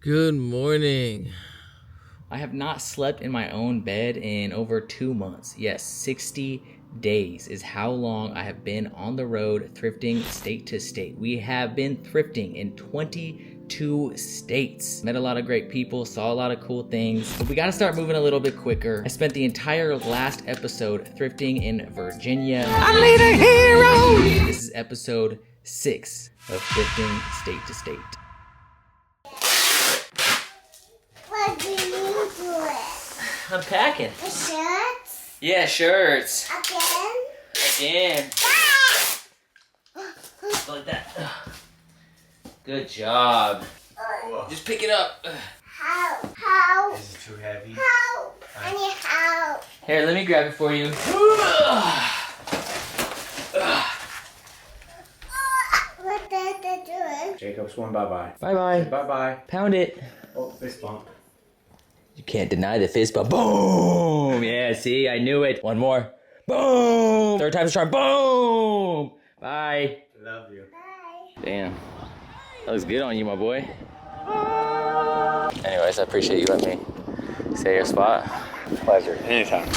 Good morning. I have not slept in my own bed in over 2 months. Yes, 60 days is how long I have been on the road thrifting state to state. We have been thrifting in 22 states. Met a lot of great people, saw a lot of cool things, but we gotta start moving a little bit quicker. I spent the entire last episode thrifting in Virginia. I need a hero! This is episode 6 of thrifting state to state. What do you do it? I'm packing. The shirts? Yeah, shirts. Again? Like that. Good job. Just pick it up. How? Is it too heavy? Help! I need help. Here, let me grab it for you. What did they do? Jacob's one bye-bye. Bye-bye. Bye-bye. Pound it. Oh, fist bump. You can't deny the fist bump. Boom! Yeah, see, I knew it. One more. Boom! Third time's a charm. Boom! Bye. Love you. Bye. Damn. That looks good on you, my boy. Anyways, I appreciate you letting me stay your spot. Pleasure. Anytime.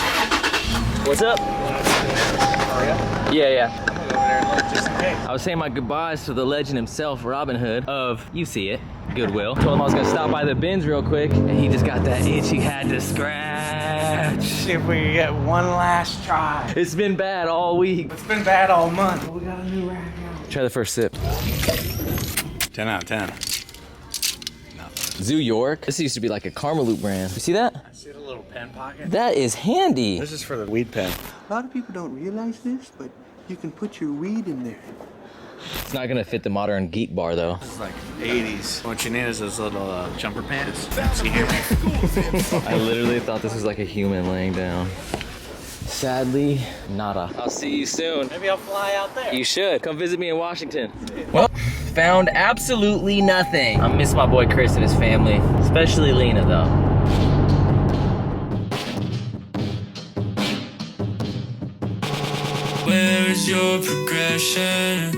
What's up? Yeah. Just in case. I was saying my goodbyes to the legend himself, Robin Hood of, you see it, Goodwill. Told him I was gonna stop by the bins real quick, and he just got that itch he had to scratch. See if we can get one last try. It's been bad all week. It's been bad all month, but we got a new rack now. Try the first sip. 10 out of 10. Zoo York. This used to be like a Karmaloot brand. You see that? I see the little pen pocket. That is handy. This is for the weed pen. A lot of people don't realize this, but you can put your weed in there. It's not gonna fit the modern geek bar though. This is like 80s. What you need is those little jumper pants. See here. I literally thought this was like a human laying down. Sadly, nada. I'll see you soon. Maybe I'll fly out there. You should. Come visit me in Washington. Well, found absolutely nothing. I miss my boy Chris and his family, especially Lena though. Where is your progression?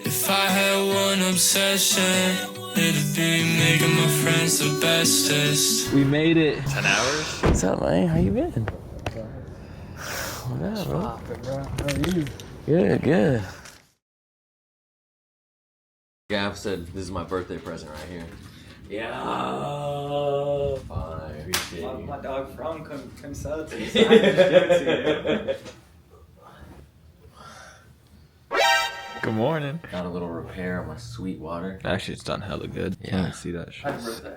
If I had one obsession, it'd be making my friends the bestest. We made it. 10 hours? What's up, man? How you been? What up, bro? How are you? Good. Gav said this is my birthday present right here. Yeah. Fine, appreciate you. My dog from couldn't sell it to you, so I had to give it to you. Good morning. Got a little repair on my sweet water. Actually, it's done hella good. Yeah. I see that shit.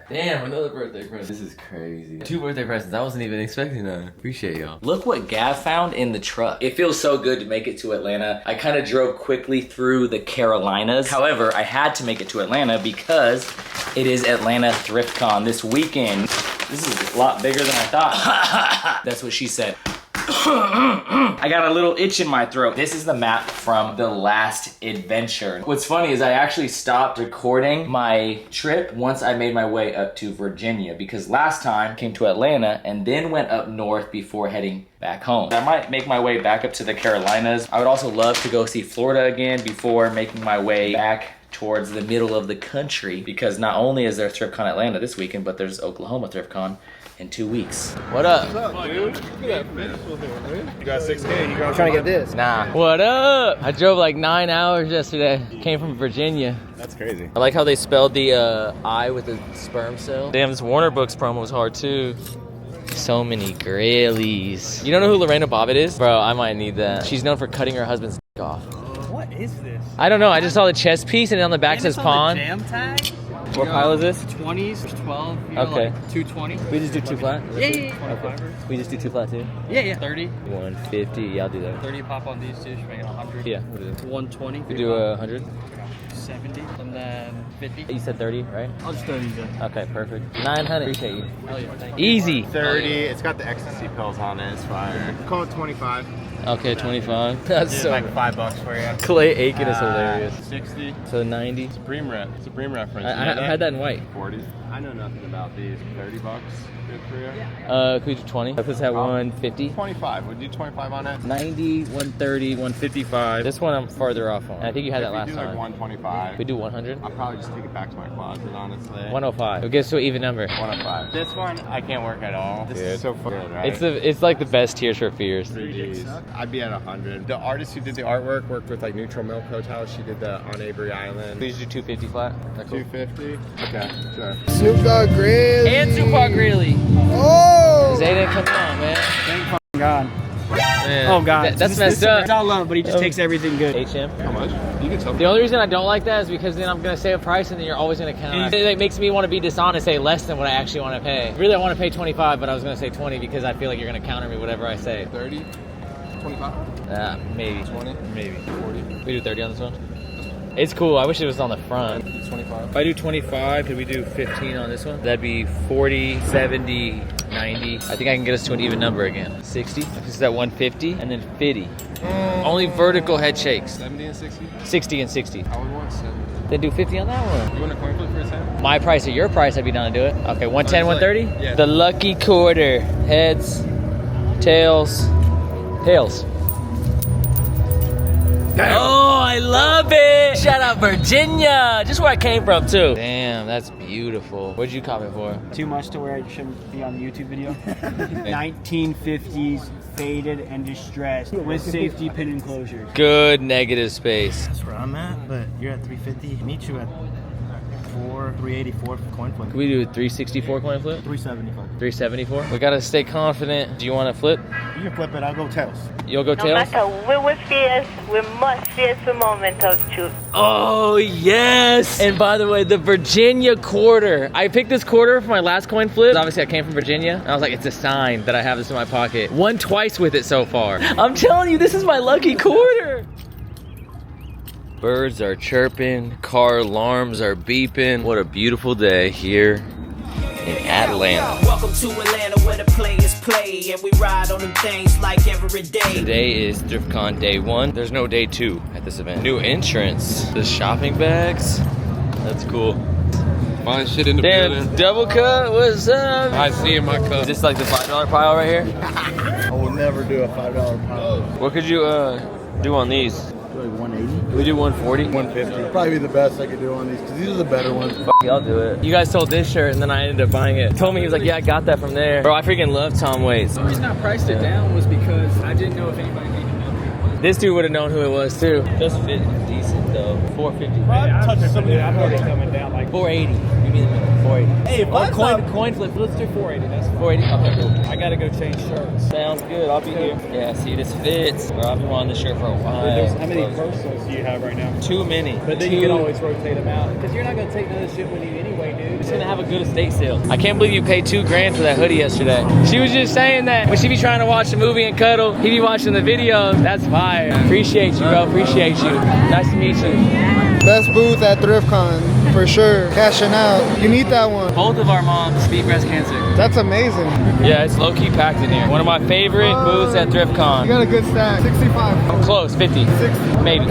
Damn, another birthday present. This is crazy. 2 birthday presents. I wasn't even expecting that. Appreciate y'all. Look what Gav found in the truck. It feels so good to make it to Atlanta. I kind of drove quickly through the Carolinas. However, I had to make it to Atlanta because it is Atlanta Thriftcon this weekend. This is a lot bigger than I thought. That's what she said. I got a little itch in my throat. This is the map from the last adventure. What's funny is I actually stopped recording my trip once I made my way up to Virginia because last time I came to Atlanta and then went up north before heading back home. I might make my way back up to the Carolinas. I would also love to go see Florida again before making my way back towards the middle of the country because not only is there ThriftCon Atlanta this weekend, but there's Oklahoma ThriftCon in 2 weeks. What up? What's up, dude? You got 6K. You got Trying to get this. Nah. What up? I drove like 9 hours yesterday. Came from Virginia. That's crazy. I like how they spelled the I with the sperm cell. Damn, this Warner Books promo was hard too. So many Grailies. You don't know who Lorena Bobbitt is? Bro, I might need that. She's known for cutting her husband's dick off. What is this? I don't know, I just saw the chest piece and on the back says pawn. Jam tag? What pile is this? 20s, there's 12. You know, Okay. Like 220. We just do 2 flat? Yeah. Okay. We just do 2 flat too? Yeah. 30. 150, yeah, I'll do that. 30 pop on these two, should make it 100. Yeah, we'll do that. 120. We do 100? 70. And then 50. You said 30, right? I'll just 30 then. Okay, perfect. 900. Appreciate you. Hell yeah, thank you. Easy. 30. It's got the ecstasy pills on it. It's fire. Call it 25. Okay, 25. That's so. like $5 for you. Clay Aiken is hilarious. 60. So 90. Supreme reference. I've had that in white. 40. I know nothing about these. $30. Good for you. Could we do 20? If it's at 150. 25. Would you do 25 on it? 90, 130, 155. This one I'm farther off on. I think you had that last If we do time. like 125. We do 100. I'll probably just take it back to my closet, honestly. 105. It gets to an even number. 105. This one, I can't work at all. This is so fun, right? It's like the best Tears for Fears. 3Ds. I'd be at 100. The artist who did the artwork worked with like Neutral Milk Hotel. She did the on Avery Island. Please do 250 flat. That cool? 250. Okay, sure. Snoop Dogg Grizz. And Tupac really. Oh! They didn't come out, man. Thank fucking God. Man, Oh God. that's messed up. It's all love, but he just takes everything good. HM. How much? You can tell me. The only reason I don't like that is because then I'm gonna say a price and then you're always gonna count. It makes me want to be dishonest, say less than what I actually want to pay. Really, I want to pay 25, but I was gonna say 20 because I feel like you're gonna counter me whatever I say. 30? 25? Maybe. 20? Maybe. 40? We do 30 on this one. It's cool. I wish it was on the front. 25? If I do 25, could we do 15 on this one? That'd be 40, 70, 90. I think I can get us to an even number again. 60. This is at 150 and then 50. Only vertical head shakes. 70 and 60? 60 and 60. I would want 70. Then do 50 on that one. You want a coin flip for a 10? My price or your price, I'd be down to do it. Okay, 110, 130? Yeah. The lucky quarter. Heads, tails, tails. Oh, I love it! Shout out Virginia! Just where I came from, too. Damn, that's beautiful. What'd you comment for? Too much to where it shouldn't be on the YouTube video. 1950s faded and distressed with safety pin enclosures. Good negative space. That's where I'm at, but you're at 350. Meet you at 384 coin flip. Can we do a 364 coin flip? 375. 374? We gotta stay confident. Do you want to flip? You can flip it. I'll go tails. You'll go No tails? matter where we face, we must face the moment of truth. Oh, yes! And by the way, the Virginia quarter. I picked this quarter for my last coin flip. Obviously, I came from Virginia. And I was like, it's a sign that I have this in my pocket. Won twice with it so far. I'm telling you, this is my lucky quarter. Birds are chirping, car alarms are beeping. What a beautiful day here in Atlanta. Welcome to Atlanta where the players play and we ride on them things like every day. Today is Thrift Con day 1. There's no day 2 at this event. New entrance. The shopping bags. That's cool. Buying shit in the Damn, building. double cut, what's up? I see in my cup. Is this like the $5 pile right here? I will never do a $5 pile. What could you do on these? Like 180. We do 140? 150. Probably be the best I could do on these because these are the better ones. I'll do it. You guys sold this shirt and then I ended up buying it. Told me, he was like, yeah, I got that from there. Bro, I freaking love Tom Waits. The reason I priced it down was because I didn't know if anybody even knew who it was. This dude would have known who it was too. Does fit decent though. 450. I'm touching somebody. I'm already coming down like 480. Give me the minute. 480. Hey, coin flip. Let's do 480. That's fine. 480. Okay, cool. I gotta go change shirts. Sounds good. I'll be here. Yeah, see, this fits. Bro, I've been wanting this shirt for a while. How many personals do you have right now? Too many. But then you can always rotate them out because you're not gonna take none of this shit with you anyway, dude. We're just gonna have a good estate sale. I can't believe you paid $2,000 for that hoodie yesterday. She was just saying that when she be trying to watch a movie and cuddle, he be watching the videos. That's fire. Appreciate you, bro. Appreciate you. Nice to meet you. Best booth at Thriftcon, for sure. Cashing out. You need that one. Both of our moms beat breast cancer. That's amazing. Yeah, it's low-key packed in here. One of my favorite booths at Thrift Con. You got a good stack. 65. I'm close, 50. 60. Maybe.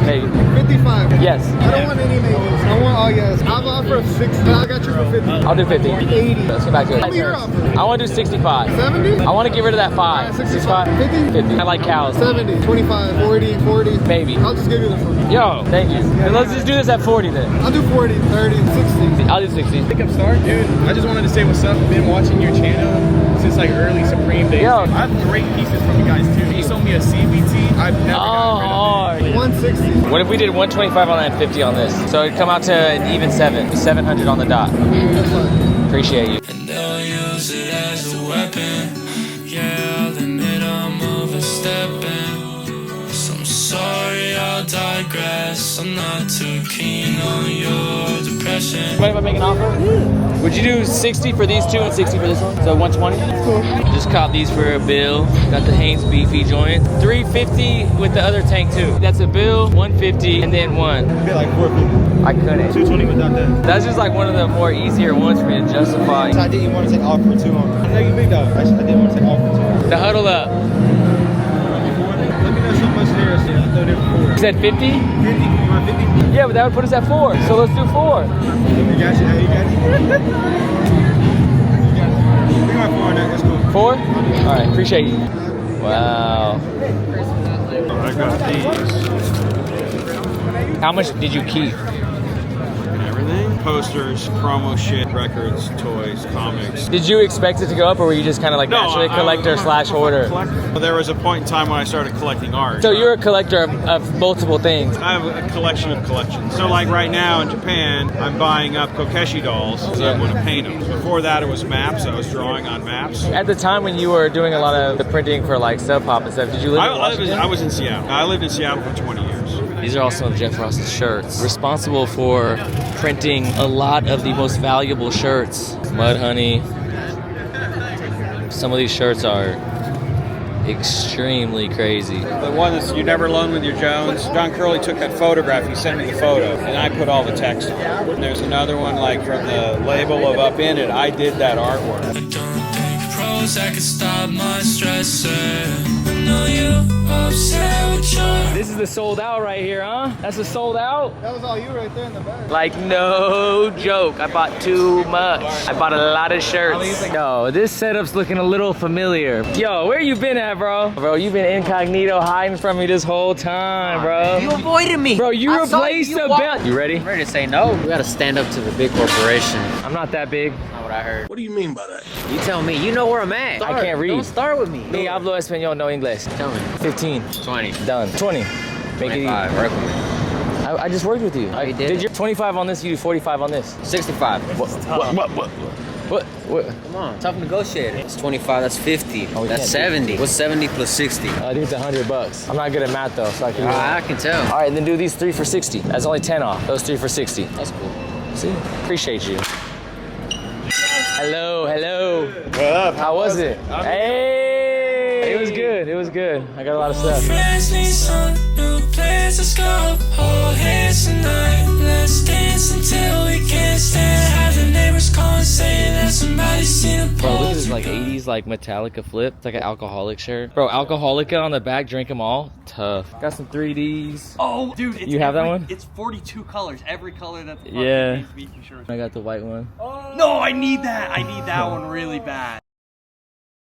55. Yes. I don't want any maybes. I want all yes. I'll offer 60. I got you for 50. I'll do 50. 80. Let's get back to it. What your offer? I want to do 65. 70? I want to get rid of that 5. 65. 50? 50. I like cows. 70. 25. 40. 40. Maybe. I'll just give you the 40. Yo, thank you. And let's just do this at 40 then. I'll do 40, 30, 60. I'll do 60. Pick up start, dude. I just wanted to say what's up. I've been watching your channel since like early Supreme days. Yo. I have great pieces from you guys too. You sold me a CBT. I've never gotten rid of it. 160. What if we did 125 on that and 50 on this? So it'd come out to an even 700 on the dot. That's fine. Appreciate you. And they'll use it as a weapon. Yeah, I'll admit I'm overstepping. So I'm sorry, I'll digress. I'm not too keen on your depression. Mind if I make an offer? Would you do 60 for these two and 60 for this one? So 120? Cool. Just caught these for a bill. Got the Hanes beefy joint. 350 with the other tank too. That's a bill, 150, and then one. It'd be like 450. I couldn't. 220 without that. That's just like one of the more easier ones for me to justify. I didn't want to take off for 2 on. I know you big dog. I didn't want to take off for 2 on. The huddle up. much there? I thought it was 4. You said 50? 50? You want 50? Yeah, but that would put us at 4. So let's do 4. You got you. You got you. We got 4 on that. That's cool. 4? All right, appreciate you. Wow. I got these. How much did you keep? Everything. Posters, promo shit, records, toys, comics. Did you expect it to go up, or were you just kind of like naturally a collector slash hoarder? Well, there was a point in time when I started collecting art. So you're a collector of multiple things. I have a collection of collections. So like right now in Japan, I'm buying up Kokeshi dolls because I want to paint them. Before that it was maps. I was drawing on maps. At the time when you were doing a lot of the printing for like Sub Pop and stuff, did you live in Washington? I was in Seattle. I lived in Seattle for 20 years. These are all some of Jeff Ross's shirts. Responsible for printing a lot of the most valuable shirts. Mud Honey. Some of these shirts are extremely crazy. The one that's You Never Alone with Your Jones. John Curley took that photograph. He sent me the photo, and I put all the text on it. And there's another one like from the label of Up In It. I did that artwork. I don't think Prozac can stop my stress. I know you upset with your. This is the sold out right here, huh? That's the sold out? That was all you right there in the back. Like, no joke. I bought too much. I bought a lot of shirts. Yo, this setup's looking a little familiar. Yo, where you been at, bro? Bro, you been incognito hiding from me this whole time, bro. You avoided me. Bro, you replaced the belt. You ready? I'm ready to say no. We gotta stand up to the big corporation. I'm not that big. Not what I heard. What do you mean by that? You tell me. You know where I'm at. I can't read. Don't start with me. Ni hablo español, no inglés. Tell me. 15. 20. Done. 20. Make it easy. 25. Work with me. I just worked with you. Oh, you did? Did you 25 on this, you do 45 on this. 65. What? Come on, tough negotiator. It's 25, that's 50. Oh, that's 70. What's 70 plus 60? I think it's $100. I'm not good at math though, so I can. I can tell. All right, then do these 3 for 60. That's only 10 off. Those 3 for 60. That's cool. See? Appreciate you. Hello. What up? How was it? Hey! It was good. It was good. I got a lot of stuff. Friends need some new plans. Let's go. Hold hands tonight. Let's dance until we can't stand. Have the neighbors calling saying that somebody's seen a Bro, look at pole. this like 80s like Metallica flip. It's like an alcoholic shirt. Bro, Alcoholica on the back, drink them all. Tough. Got some 3Ds. Oh, dude. It's You have that one? It's 42 colors. Every color that the Yeah. needs, making sure. I got the white one. No, I need that. I need that one really bad.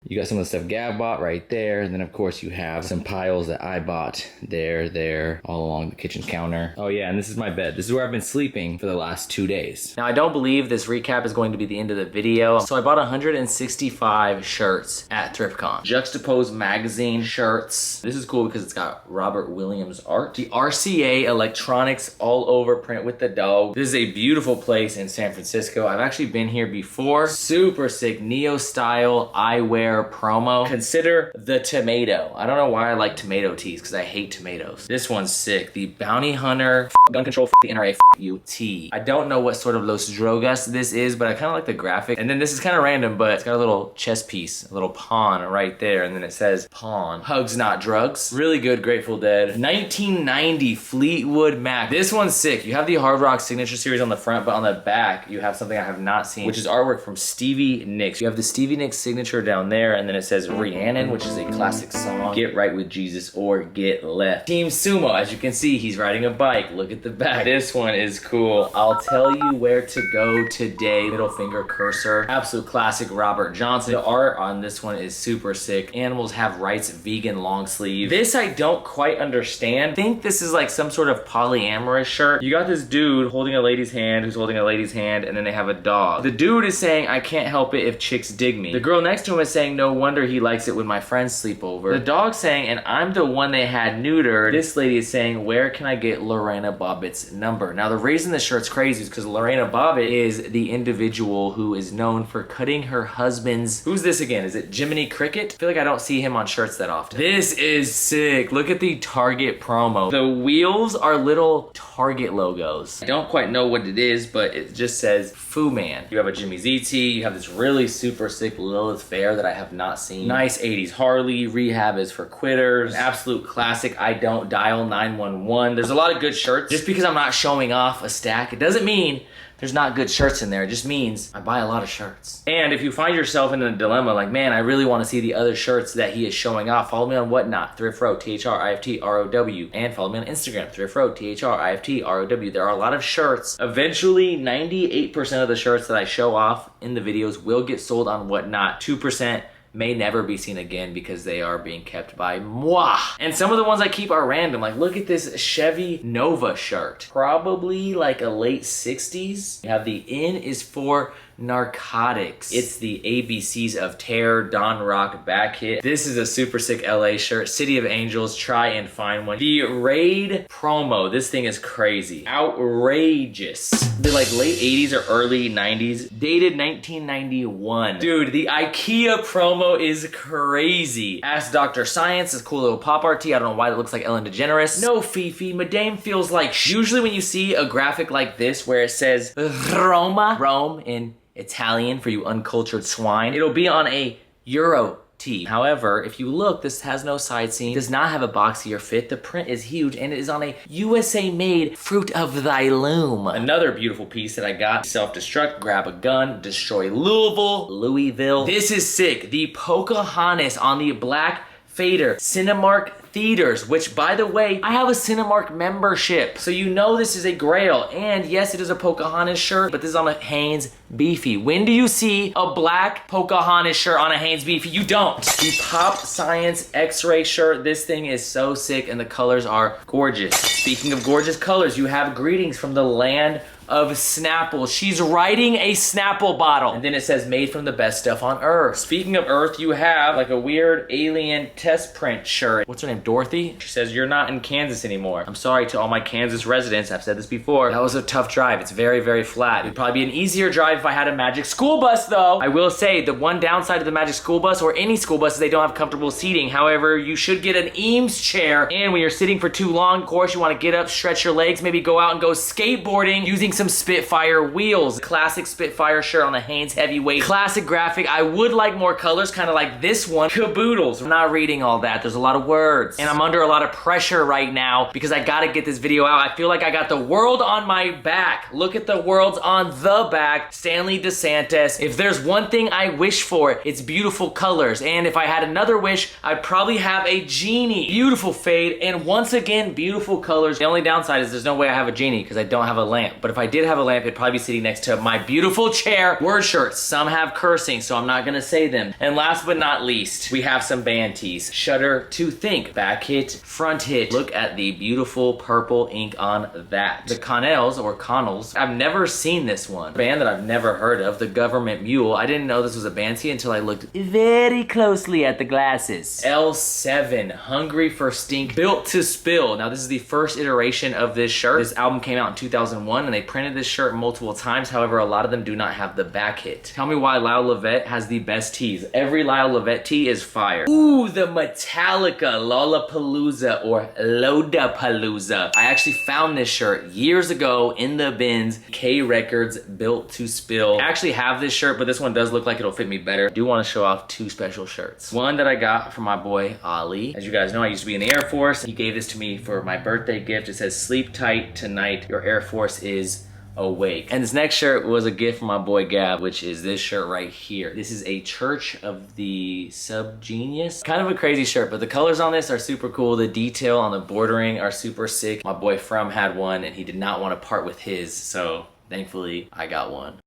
You got some of the stuff Gav bought right there, and then of course you have some piles that I bought there, all along the kitchen counter. Oh yeah, and this is my bed. This is where I've been sleeping for the last 2 days. Now I don't believe this recap is going to be the end of the video, so I bought 165 shirts at Thrift Con. Juxtaposed magazine shirts. This is cool because it's got Robert Williams art. The RCA electronics all over print with the dog. This is a beautiful place in San Francisco. I've actually been here before. Super sick neo style eyewear promo. Consider the tomato. I don't know why I like tomato tees because I hate tomatoes. This one's sick. The Bounty Hunter gun control the NRA you tee. I don't know what sort of Los Drogas this is, but I kind of like the graphic. And then this is kind of random, but it's got a little chess piece, a little pawn right there, and then it says pawn. Hugs not drugs. Really good Grateful Dead. 1990 Fleetwood Mac. This one's sick. You have the Hard Rock Signature Series on the front, but on the back you have something I have not seen, which is artwork from Stevie Nicks. You have the Stevie Nicks signature down there, and then it says Rhiannon, which is a classic song. Get right with Jesus or get left. Team Sumo, as you can see, he's riding a bike. Look at the back. This one is cool. I'll tell you where to go today. Middle finger cursor. Absolute classic Robert Johnson. The art on this one is super sick. Animals Have Rights vegan long sleeve. This I don't quite understand. I think this is like some sort of polyamorous shirt. You got this dude holding a lady's hand who's holding a lady's hand, and then they have a dog. The dude is saying, I can't help it if chicks dig me. The girl next to him is saying, no wonder he likes it when my friends sleep over. The dog saying, and I'm the one they had neutered. This lady is saying, where can I get Lorena Bobbitt's number? Now the reason this shirt's crazy is because Lorena Bobbitt is the individual who is known for cutting her husband's, who's this again? Is it Jiminy Cricket? I feel like I don't see him on shirts that often. This is sick. Look at the Target promo. The wheels are little Target logos. I don't quite know what it is, but it just says Fu Man. You have a Jimmy Z tee. You have this really super sick Lilith Fair that I have not seen. Nice 80s Harley. Rehab is for quitters. An absolute classic. I don't dial 911. There's a lot of good shirts. Just because I'm not showing off a stack, it doesn't mean there's not good shirts in there. It just means I buy a lot of shirts. And if you find yourself in a dilemma like, man, I really want to see the other shirts that he is showing off, follow me on Whatnot, Thrift Row, THRIFTROW, and follow me on Instagram, Thrift Row, THRIFTROW. There are a lot of shirts. Eventually, 98% of the shirts that I show off in the videos will get sold on Whatnot. 2% may never be seen again because they are being kept by moi. And some of the ones I keep are random. Like, look at this Chevy Nova shirt. Probably like a late 60s. You have the N is for narcotics. It's the ABCs of Terror, Don Rock, Back Hit. This is a super sick LA shirt. City of Angels, try and find one. The Raid promo, this thing is crazy. Outrageous. The like late 80s or early 90s, dated 1991. Dude, the IKEA promo is crazy. Ask Dr. Science, this cool little pop art tee. I don't know why it looks like Ellen DeGeneres. No, Fifi, Madame feels like usually when you see a graphic like this where it says Roma, Rome in Italian for you uncultured swine, it'll be on a Euro tee. However, if you look, this has no side seam, does not have a boxier fit, the print is huge, and it is on a USA made fruit of thy loom. Another beautiful piece that I got, self-destruct, grab a gun, destroy Louisville. This is sick. The Pocahontas on the black fader, Cinemark Theaters, which by the way, I have a Cinemark membership. So you know this is a grail. And yes, it is a Pocahontas shirt, but this is on a Hanes Beefy. When do you see a black Pocahontas shirt on a Hanes Beefy? You don't. The Pop Science X-Ray shirt, this thing is so sick and the colors are gorgeous. Speaking of gorgeous colors, you have greetings from the land of Snapple. She's riding a Snapple bottle. And then it says made from the best stuff on earth. Speaking of earth, you have like a weird alien test print shirt. What's her name? Dorothy? She says, you're not in Kansas anymore. I'm sorry to all my Kansas residents. I've said this before. That was a tough drive. It's very, very flat. It'd probably be an easier drive if I had a Magic School Bus though. I will say the one downside of the Magic School Bus or any school bus is they don't have comfortable seating. However, you should get an Eames chair. And when you're sitting for too long, of course, you want to get up, stretch your legs, maybe go out and go skateboarding using some Spitfire wheels. Classic Spitfire shirt on the Hanes heavyweight. Classic graphic. I would like more colors, kind of like this one. Caboodles. I'm not reading all that. There's a lot of words. And I'm under a lot of pressure right now because I gotta get this video out. I feel like I got the world on my back. Look at the world's on the back. Stanley DeSantis. If there's one thing I wish for, it's beautiful colors. And if I had another wish, I'd probably have a genie. Beautiful fade. And once again, beautiful colors. The only downside is there's no way I have a genie because I don't have a lamp. But if I did have a lamp, it'd probably be sitting next to my beautiful chair. Word shirts. Some have cursing, so I'm not gonna say them. And last but not least, we have some band tees. Shudder to Think. Back hit, front hit. Look at the beautiful purple ink on that. The Connells or Connells. I've never seen this one. Band that I've never heard of, the Government Mule. I didn't know this was a band tee until I looked very closely at the glasses. L7, Hungry for Stink, Built to Spill. Now this is the first iteration of this shirt. This album came out in 2001 and they printed this shirt multiple times. However, a lot of them do not have the back hit. Tell me why Lyle Lovett has the best tees. Every Lyle Lovett tee is fire. Ooh, the Metallica Lollapalooza or Lodapalooza. I actually found this shirt years ago in the bins. K Records Built to Spill. I actually have this shirt, but this one does look like it'll fit me better. I do want to show off two special shirts. One that I got from my boy Ali. As you guys know, I used to be in the Air Force. He gave this to me for my birthday gift. It says, sleep tight tonight. Your Air Force is awake. And this next shirt was a gift from my boy Gab, which is this shirt right here. This is a Church of the Subgenius. Kind of a crazy shirt, but the colors on this are super cool. The detail on the bordering are super sick. My boy From had one and he did not want to part with his, so thankfully I got one.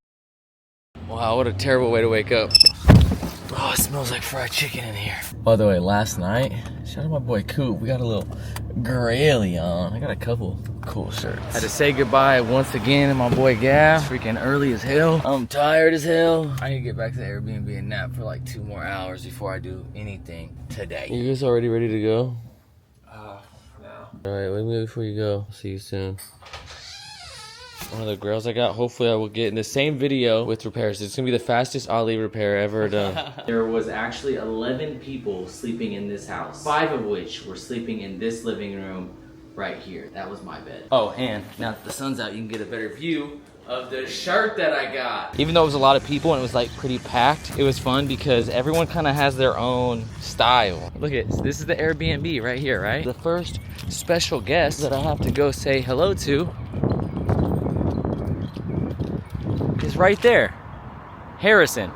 Wow, what a terrible way to wake up. Oh, it smells like fried chicken in here. By the way, last night, shout out to my boy Coop, we got a little grilly on. I got a couple cool shirts. Had to say goodbye once again to my boy Gab. Freaking early as hell. I'm tired as hell. I need to get back to the Airbnb and nap for like 2 more hours before I do anything today. You guys already ready to go? No. Alright, wait a minute before you go. See you soon. One of the grills I got, hopefully I will get in the same video with repairs. It's gonna be the fastest Ali repair ever done. There was actually 11 people sleeping in this house, 5 of which were sleeping in this living room right here. That was my bed. Oh, and now that the sun's out, you can get a better view of the shirt that I got. Even though it was a lot of people and it was like pretty packed, it was fun because everyone kind of has their own style. Look at this. This is the Airbnb right here, right? The first special guest that I have to go say hello to right there. Harrison.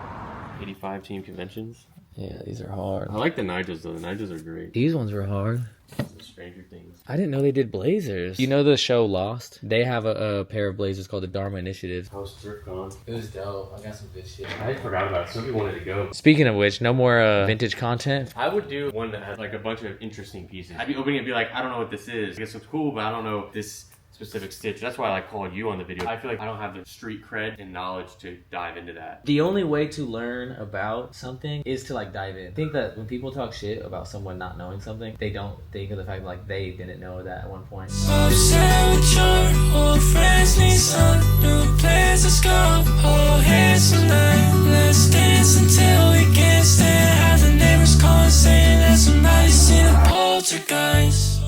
85 team conventions. Yeah, these are hard. I like the Nigels though. The Nigels are great. These ones were hard. The Stranger Things. I didn't know they did blazers. You know the show Lost? They have a pair of blazers called the Dharma Initiative. How was Thriftcon? It was dope. I got some good shit. I forgot about it. Somebody wanted to go. Speaking of which, no more vintage content. I would do one that had like a bunch of interesting pieces. I'd be opening it and be like, I don't know what this is. I guess it's cool, but I don't know this specific stitch. That's why I like called you on the video. I feel like I don't have the street cred and knowledge to dive into that. The only way to learn about something is to like dive in. I think that when people talk shit about someone not knowing something, they don't think of the fact like they didn't know that at one point. Upset with your old friends, need some new places, go hold hands tonight. Let's dance until we can't stand. Have the neighbors calling saying that somebody's seen a poltergeist.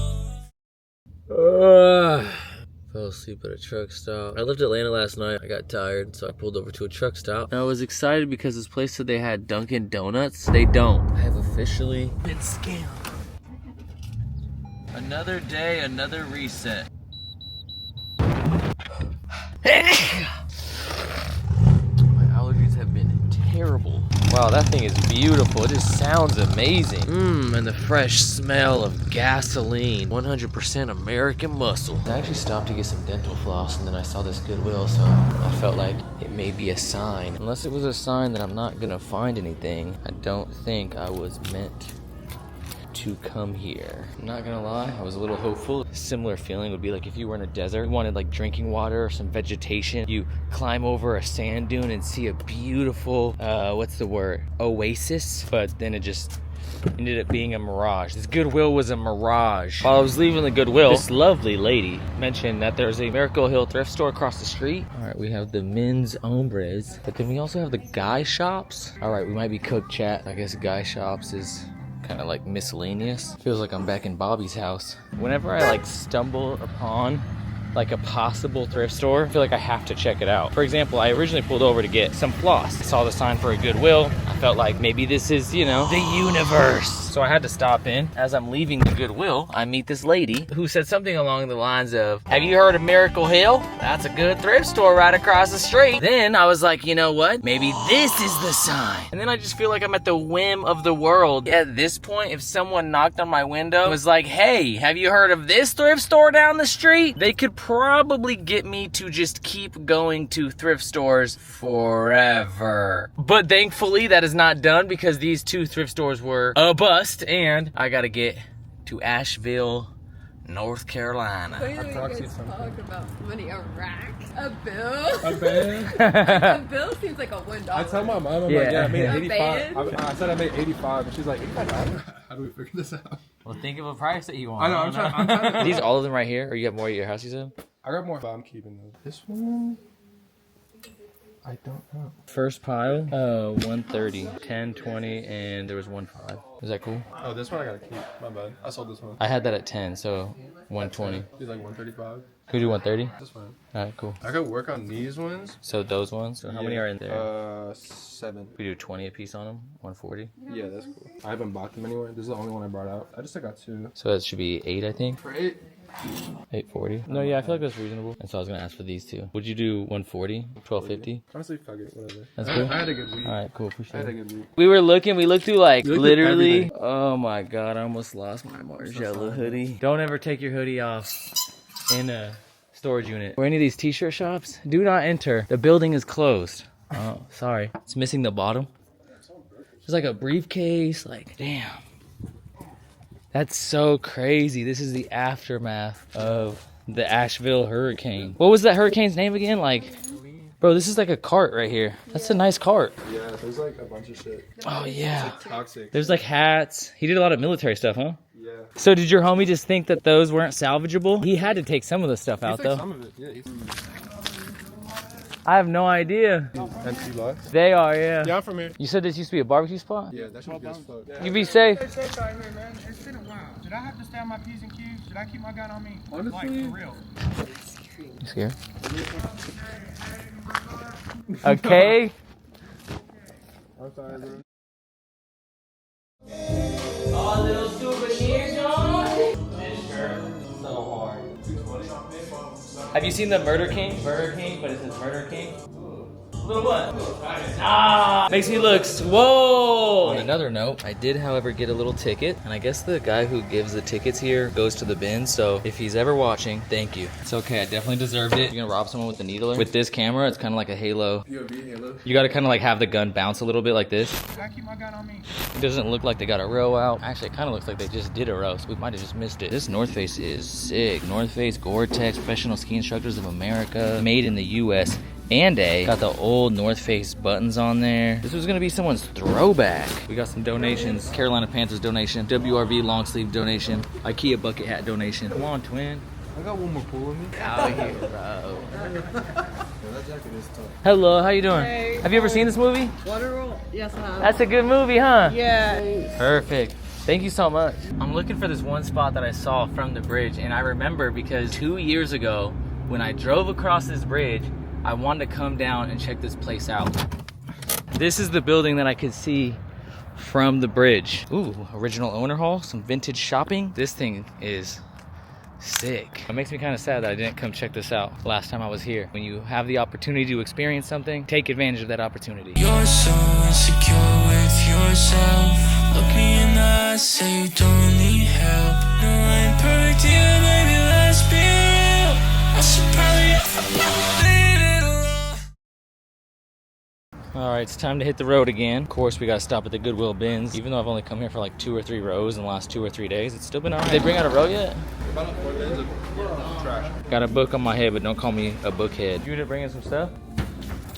Fell asleep at a truck stop. I left Atlanta last night. I got tired, so I pulled over to a truck stop. And I was excited because this place said they had Dunkin' Donuts. They don't. I have officially been scammed. Another day, another reset. My allergies have been terrible. Wow, that thing is beautiful. It just sounds amazing. And the fresh smell of gasoline. 100% American muscle. I actually stopped to get some dental floss and then I saw this Goodwill, so I felt like it may be a sign. Unless it was a sign that I'm not gonna find anything, I don't think I was meant to come here. I'm not gonna lie, I was a little hopeful. A similar feeling would be like if you were in a desert, you wanted like drinking water or some vegetation, you climb over a sand dune and see a beautiful, what's the word? Oasis, but then it just ended up being a mirage. This Goodwill was a mirage. While I was leaving the Goodwill, this lovely lady mentioned that there's a Miracle Hill thrift store across the street. All right, we have the men's hombres, but then we also have the guy shops. All right, we might be cooked, chat. I guess guy shops is kind of like miscellaneous. Feels like I'm back in Bobby's house. Whenever I like stumble upon like a possible thrift store, I feel like I have to check it out. For example, I originally pulled over to get some floss. I saw the sign for a Goodwill. I felt like maybe this is, you know, the universe. So I had to stop in. As I'm leaving the Goodwill, I meet this lady who said something along the lines of, have you heard of Miracle Hill? That's a good thrift store right across the street. Then I was like, you know what? Maybe this is the sign. And then I just feel like I'm at the whim of the world. At this point, if someone knocked on my window and was like, hey, have you heard of this thrift store down the street? They could probably get me to just keep going to thrift stores forever. But thankfully that is not done because these two thrift stores were a bust and I gotta get to Asheville, North Carolina. Why do you guys talk about money? A rack? A bill? A band? A bill seems like a $1. I tell my mom, I'm like, yeah, I made 85. I said I made 85, and she's like, $85? How do we figure this out? Well, think of a price that you want. I know, I'm trying to. Are these all of them right here, or you have more at your house, you said? I got more, but I'm keeping those. This one, I don't know. First pile, 130, 10, 20, and there was 1.5. Is that cool? Oh, this one I gotta keep. My bad. I sold this one. I had that at 10, so 120. She's like 135. Could we do 130? This one. All right, cool. I could work on these ones. So those ones. So how many are in there? 7. We do 20 a piece on them. 140. Yeah, that's cool. I haven't bought them anywhere. This is the only one I brought out. I just got 2. So that should be 8, I think. For 8. 840. No, yeah, I feel like that's reasonable. And so I was gonna ask for these two. Would you do 140? 1250? Honestly, fuck it, whatever. That's cool. I had a good week. All right, cool. Appreciate it. I had a good week. We looked through like literally. everything. Oh my god, I almost lost my Margiela hoodie. Don't ever take your hoodie off in a storage unit or any of these t-shirt shops. Do not enter. The building is closed. Oh, sorry. It's missing the bottom. There's like a briefcase. Like, damn. That's so crazy. This is the aftermath of the Asheville hurricane. What was that hurricane's name again? Like, bro, this is like a cart right here. That's a nice cart. Yeah, there's like a bunch of shit. Oh, yeah. It's like toxic. There's like hats. He did a lot of military stuff, huh? Yeah. So did your homie just think that those weren't salvageable? He had to take some of the stuff out, though. Some of it, yeah. I have no idea. NC Lux? They are, yeah. Yeah, I'm from here. You said this used to be a barbecue spot? Yeah, that should be good as fuck. You be safe. It's been a while. Did I have to stay on my P's and Q's? Did I keep my gun on me? Honestly, like, for real. You scared? Okay. I'm sorry, bro. Oh, little souvenirs, y'all. This shirt is so hard. Have you seen the Murder King? Burger King, but it says Murder King. Little what? Ah, makes me look swole. On another note, I did, however, get a little ticket, and I guess the guy who gives the tickets here goes to the bin. So if he's ever watching, thank you. It's okay. I definitely deserved it. You're gonna rob someone with the needler. With this camera, it's kind of like a halo. Halo. You got to kind of like have the gun bounce a little bit like this. I keep my gun on me. It doesn't look like they got a row out. Actually, it kind of looks like they just did a row, so we might have just missed it. This North Face is sick. North Face, Gore-Tex, Professional Ski Instructors of America, made in the U.S. and A. Got the old North Face buttons on there. This was gonna be someone's throwback. We got some donations. Carolina Panthers donation, WRV long sleeve donation, IKEA bucket hat donation. Come on, twin. I got one more pull in me. Out here, bro. That jacket is tough. Hello, how you doing? Hey. Have you ever seen this movie? Waterroll? Yes, I have. That's a good movie, huh? Yeah. Perfect. Thank you so much. I'm looking for this one spot that I saw from the bridge, and I remember because 2 years ago, when I drove across this bridge, I wanted to come down and check this place out. This is the building that I could see from the bridge. Ooh, original owner hall, some vintage shopping. This thing is sick. It makes me kind of sad that I didn't come check this out last time I was here. When you have the opportunity to experience something, take advantage of that opportunity. You're so insecure with yourself. Look me in the eyes, say you don't need help. No, I ain't perfect here, baby, let's be real. I should probably leave it alone. All right, it's time to hit the road again. Of course, we gotta stop at the Goodwill bins. Even though I've only come here for like 2 or 3 rows in the last 2 or 3 days, it's still been all right. Did they bring out a row yet? About 4 bins of trash. Got a book on my head, but don't call me a bookhead. You gonna bring in some stuff?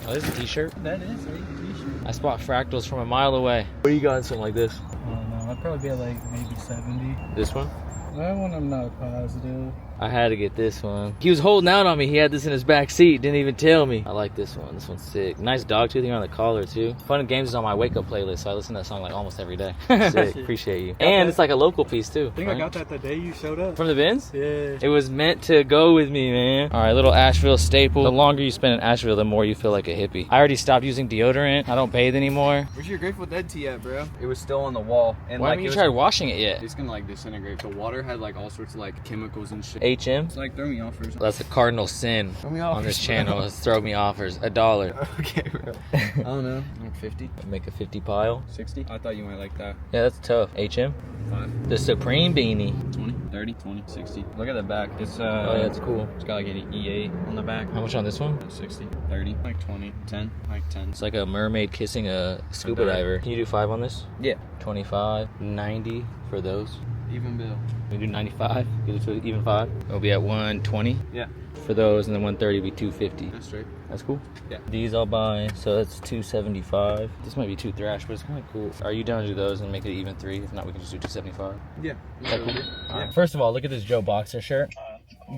Oh, this is a t-shirt. That is a t-shirt. I spot fractals from a mile away. What do you got in something like this? I don't know. I'd probably be at like maybe 70. This one? That one I'm not positive. I had to get this one. He was holding out on me. He had this in his back seat. Didn't even tell me. I like this one. This one's sick. Nice dog tooth here on the collar too. Fun and Games is on my wake up playlist, so I listen to that song like almost every day. Sick. Appreciate you. And it's like a local piece too. I think I got that the day you showed up. From the bins? Yeah. It was meant to go with me, man. All right, little Asheville staple. The longer you spend in Asheville, the more you feel like a hippie. I already stopped using deodorant. I don't bathe anymore. Where's your Grateful Dead tee at, bro? It was still on the wall. And Why haven't you tried washing it yet? It's gonna like disintegrate. The water had like all sorts of like chemicals and shit. HM? It's like throw me off or something. That's a cardinal sin on this channel. Is throw me offers. $1. Okay, bro. I don't know. Like 50? Make a 50 pile. 60? I thought you might like that. Yeah, that's tough. HM? 5. The Supreme beanie. 20, 30, 20, 60. Look at the back. It's oh yeah, it's cool. It's got like an E8 on the back. How much on this one? 60, 30, like 20, 10, like 10. It's like a mermaid kissing a scuba diver. Can you do 5 on this? Yeah. 25, 90 for those. Even bill. We do 95. Get it to even 5. It'll be at 120. Yeah. For those, and then 130 will be 250. That's straight. That's cool. Yeah. These I'll buy, so that's 275. This might be too thrash, but it's kind of cool. Are you down to do those and make it even 3? If not, we can just do 275. Yeah. Is that cool? All right. First of all, look at this Joe Boxer shirt.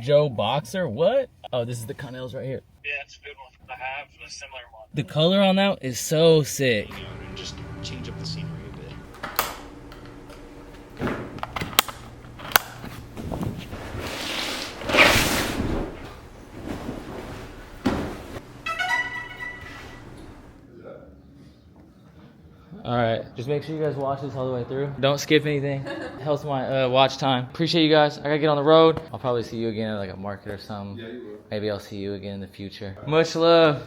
Joe Boxer? What? Oh, this is the Connells right here. Yeah, it's a good one. I have a similar one. The color on that is so sick. Just change up the scenery a bit. All right, just make sure you guys watch this all the way through. Don't skip anything. Helps my watch time. Appreciate you guys. I gotta get on the road. I'll probably see you again at like a market or something. Yeah, you will. Maybe I'll see you again in the future. Much love.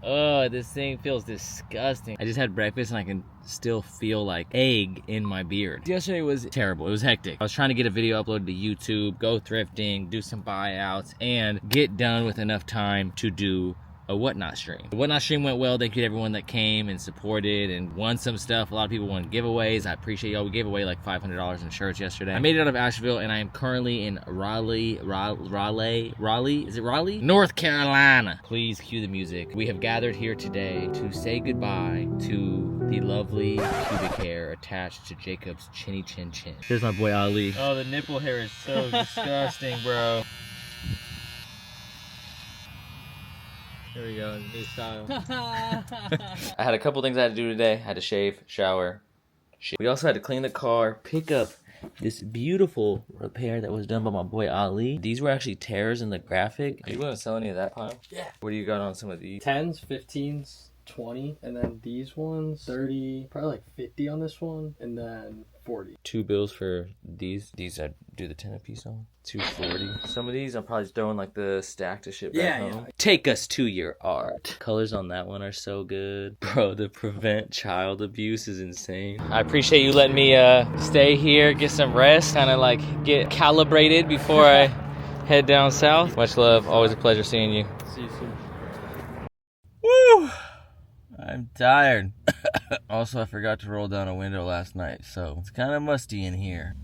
Oh, this thing feels disgusting. I just had breakfast and I can still feel like egg in my beard. Yesterday was terrible. It was hectic. I was trying to get a video uploaded to YouTube, go thrifting, do some buyouts, and get done with enough time to do a whatnot stream. The whatnot stream went well. Thank you to everyone that came and supported and won some stuff. A lot of people won giveaways. I appreciate y'all. We gave away like $500 in shirts yesterday. I made it out of Asheville and I am currently in Raleigh, is it Raleigh? North Carolina. Please cue the music. We have gathered here today to say goodbye to the lovely pubic hair attached to Jacob's chinny chin chin. Here's my boy Ali. Oh, the nipple hair is so disgusting, bro. Here we go, new style. I had a couple things I had to do today. I had to shave, shower. We also had to clean the car, pick up this beautiful repair that was done by my boy Ali. These were actually tears in the graphic. Are you going to sell any of that pile? Yeah. What do you got on some of these? 10s, 15s, 20, and then these ones 30, probably like 50 on this one, and then 40. 2 bills for these. These I do the 10 a piece on. 240. Some of these I'm probably just throwing like the stack to ship back home. Take us to your art. Colors on that one are so good. Bro, the prevent child abuse is insane. I appreciate you letting me stay here, get some rest, kind of like get calibrated before I head down south. Much love. Always a pleasure seeing you. See you soon. Woo! I'm tired. Also, I forgot to roll down a window last night, so it's kind of musty in here.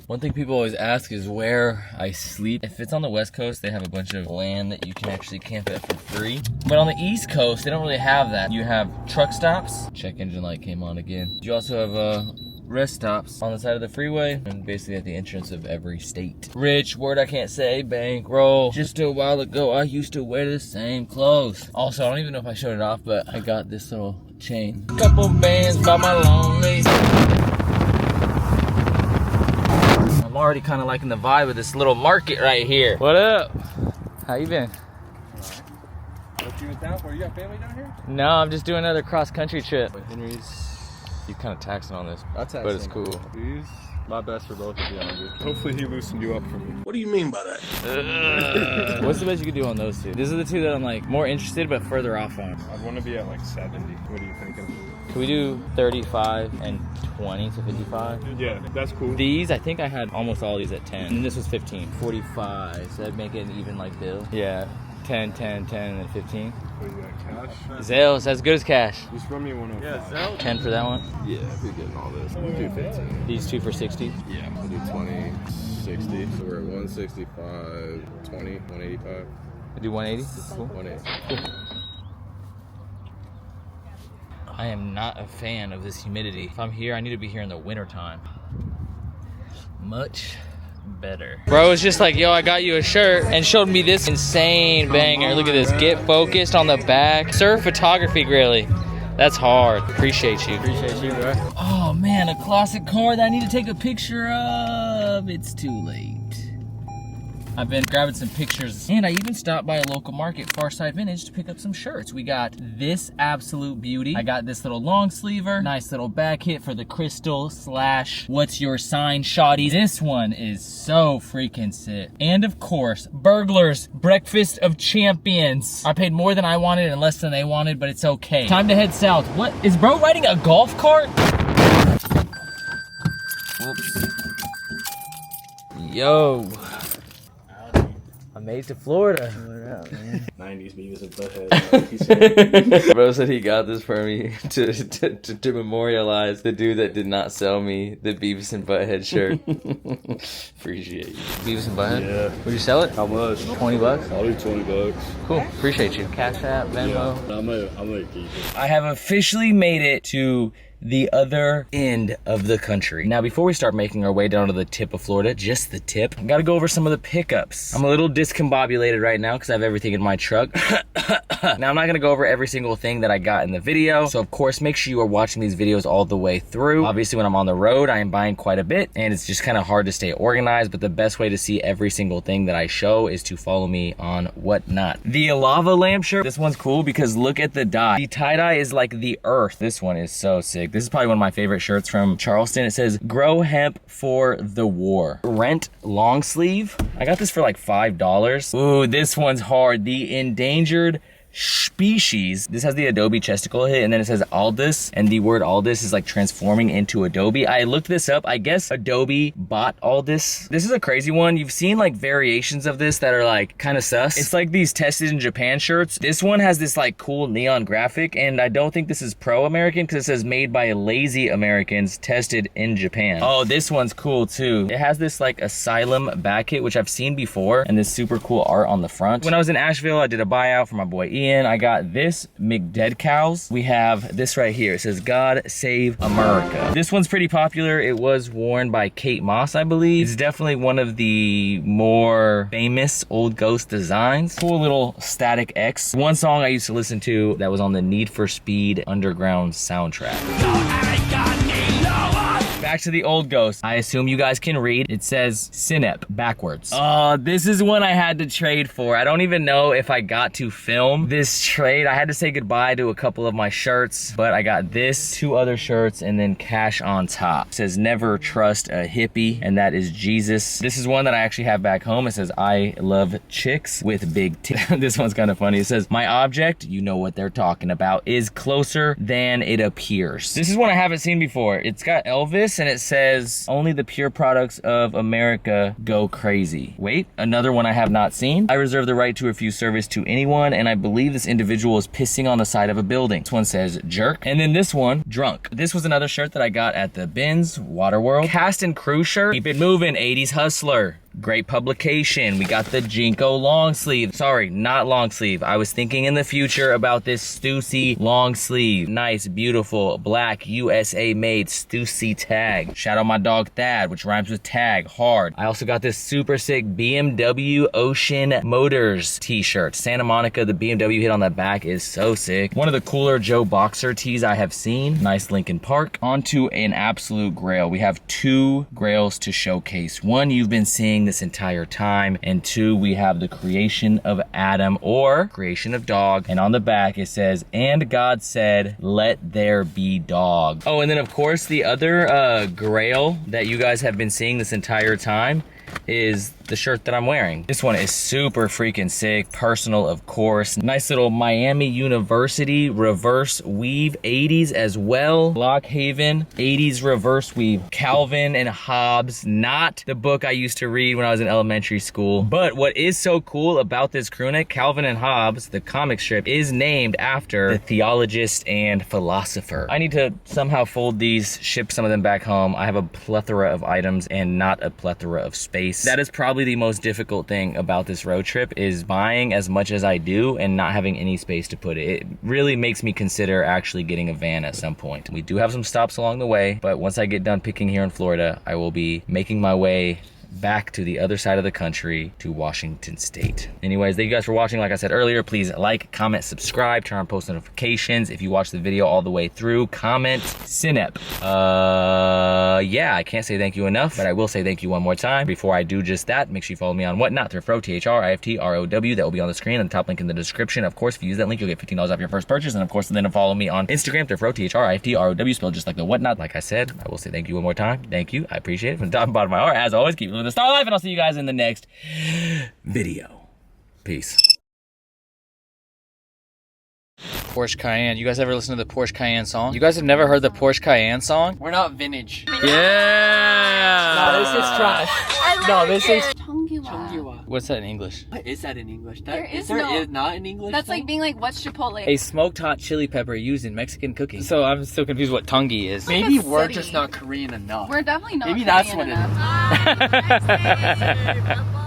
One thing people always ask is where I sleep. If it's on the West Coast, they have a bunch of land that you can actually camp at for free. But on the East Coast, they don't really have that. You have truck stops. Check engine light came on again. You also have rest stops on the side of the freeway and basically at the entrance of every state. Rich, word I can't say, bankroll. Just a while ago, I used to wear the same clothes. Also, I don't even know if I showed it off, but I got this little chain. Couple bands by my lonely. I'm already kind of liking the vibe of this little market right here. What up? How you been? What you was down for? You got family down here? No, I'm just doing another cross-country trip. Henry's, you kind of taxing on this, but it's cool. He's my best for both of you, honestly. Hopefully he loosened you up for me. What do you mean by that? What's the best you could do on those two? These are the two that I'm like more interested but further off on. I'd want to be at like 70. What are you thinking? Can we do 35 and 20 to 55? Yeah, that's cool. These, I think I had almost all these at 10. And this was 15. 45, so that'd make it an even like bill. Yeah, 10, 10, 10, and then 15. What is that, cash? Zell's as good as cash. Just run me 105. Yeah, Zell. 10 for that one? Yeah, we're getting all this. We'll do 15. These two for 60? Yeah, we'll do 20, 60. So we're at 165, 20, 185. I do 180? Cool. 180. Cool. I am not a fan of this humidity. If I'm here, I need to be here in the winter time. Much better. Bro was just like, yo, I got you a shirt, and showed me this insane banger. Look at this, get focused on the back. Surf photography, really. That's hard. Appreciate you. Appreciate you, bro. Oh man, a classic car that I need to take a picture of. It's too late. I've been grabbing some pictures, and I even stopped by a local market, Farside Vintage, to pick up some shirts. We got this absolute beauty. I got this little long sleever, nice little back hit for the crystal / what's your sign shotties. This one is so freaking sick. And of course, Burglars Breakfast of Champions. I paid more than I wanted and less than they wanted, but it's okay. Time to head south. What is bro riding a golf cart? Whoops. Yo. I made it to Florida. What up, man? 90s Beavis and Butthead. Bro said he got this for me to memorialize the dude that did not sell me the Beavis and Butthead shirt. Appreciate you. Beavis and Butthead? Yeah. Would you sell it? How much? 20 bucks? I'll do 20 bucks. Cool. Appreciate you. Cash App, Venmo. Yeah, I'm gonna keep it. I have officially made it to the other end of the country. Now, before we start making our way down to the tip of Florida, just the tip, I gotta go over some of the pickups. I'm a little discombobulated right now because I have everything in my truck. Now, I'm not gonna go over every single thing that I got in the video, so of course, make sure you are watching these videos all the way through. Obviously, when I'm on the road, I am buying quite a bit, and it's just kind of hard to stay organized, but the best way to see every single thing that I show is to follow me on Whatnot. The lava lamp shirt, this one's cool because look at the dye. The tie-dye is like the earth. This one is so sick. This is probably one of my favorite shirts from Charleston. It says, grow hemp for the war. Rent long sleeve. I got this for like $5. Ooh, this one's hard. The endangered species. This has the Adobe chesticle hit, and then it says Aldous, and the word Aldous is like transforming into Adobe. I looked this up. I guess Adobe bought Aldous. This is a crazy one. You've seen like variations of this that are like kind of sus. It's like these tested in Japan shirts. This one has this like cool neon graphic, and I don't think this is pro-American because it says made by lazy Americans, tested in Japan. Oh, this one's cool too. It has this like asylum back hit, which I've seen before, and this super cool art on the front. When I was in Asheville, I did a buyout for my boy Ian. I got this McDead Cows. We have this right here. It says God Save America. This one's pretty popular. It was worn by Kate Moss, I believe. It's definitely one of the more famous old Ghost designs. Cool little Static X. One song I used to listen to that was on the Need for Speed Underground soundtrack. Back to the old ghost. I assume you guys can read. It says Synep backwards. Oh, this is one I had to trade for. I don't even know if I got to film this trade. I had to say goodbye to a couple of my shirts, but I got this, 2 other shirts, and then cash on top. It says never trust a hippie, and that is Jesus. This is one that I actually have back home. It says I love chicks with big tits. This one's kind of funny. It says my object, you know what they're talking about, is closer than it appears. This is one I haven't seen before. It's got Elvis and it says only the pure products of America go crazy. Wait, another one I have not seen. I reserve the right to refuse service to anyone, and I believe this individual is pissing on the side of a building. This one says jerk. And then this one, drunk. This was another shirt that I got at the Ben's Waterworld. Cast and crew shirt. Keep it moving, 80s hustler. Great publication. We got the Jinko long sleeve. Sorry, not long sleeve. I was thinking in the future about this Stussy long sleeve. Nice, beautiful, black, USA made Stussy tag. Shout out my dog Thad, which rhymes with tag, hard. I also got this super sick BMW Ocean Motors t-shirt. Santa Monica, the BMW hit on the back is so sick. One of the cooler Joe Boxer tees I have seen. Nice Lincoln Park. On to an absolute grail. We have 2 grails to showcase. One you've been seeing this entire time, and 2, we have the creation of Adam, or creation of dog, and on the back it says, and God said, let there be dog. Oh, and then of course the other grail that you guys have been seeing this entire time is the shirt that I'm wearing. This one is super freaking sick, personal of course. Nice little Miami University reverse weave, 80s as well. Lock Haven, 80s reverse weave. Calvin and Hobbes, not the book I used to read when I was in elementary school. But what is so cool about this crew neck, Calvin and Hobbes, the comic strip, is named after the theologist and philosopher. I need to somehow fold these, ship some of them back home. I have a plethora of items and not a plethora of space. That is probably the most difficult thing about this road trip, is buying as much as I do and not having any space to put it. It really makes me consider actually getting a van at some point. We do have some stops along the way, but once I get done picking here in Florida, I will be making my way back to the other side of the country, to Washington State. Anyways, thank you guys for watching. Like I said earlier, please like, comment, subscribe, turn on post notifications. If you watch the video all the way through, comment Synep. Yeah, I can't say thank you enough, but I will say thank you one more time. Before I do just that, make sure you follow me on Whatnot, Thriftro, THRIFTROW. That will be on the screen and the top link in the description. Of course, if you use that link, you'll get $15 off your first purchase. And of course, then follow me on Instagram, Thriftro, THRIFTROW, spelled just like the Whatnot. Like I said, I will say thank you one more time. Thank you. I appreciate it from the top and bottom of my heart. As always, keep living the star life, and I'll see you guys in the next video. Peace. Porsche Cayenne. You guys ever listen to the Porsche Cayenne song? You guys have never heard the Porsche Cayenne song? We're not vintage. Yeah! No, this is trash. No, this is Chongiwa. What's that in English? What is that in English? There is not in English? That's like being like, what's Chipotle? A smoked hot chili pepper used in Mexican cooking. So I'm still confused what tongi is. Maybe we're just not Korean enough. We're definitely not Maybe Korean that's what enough. it is.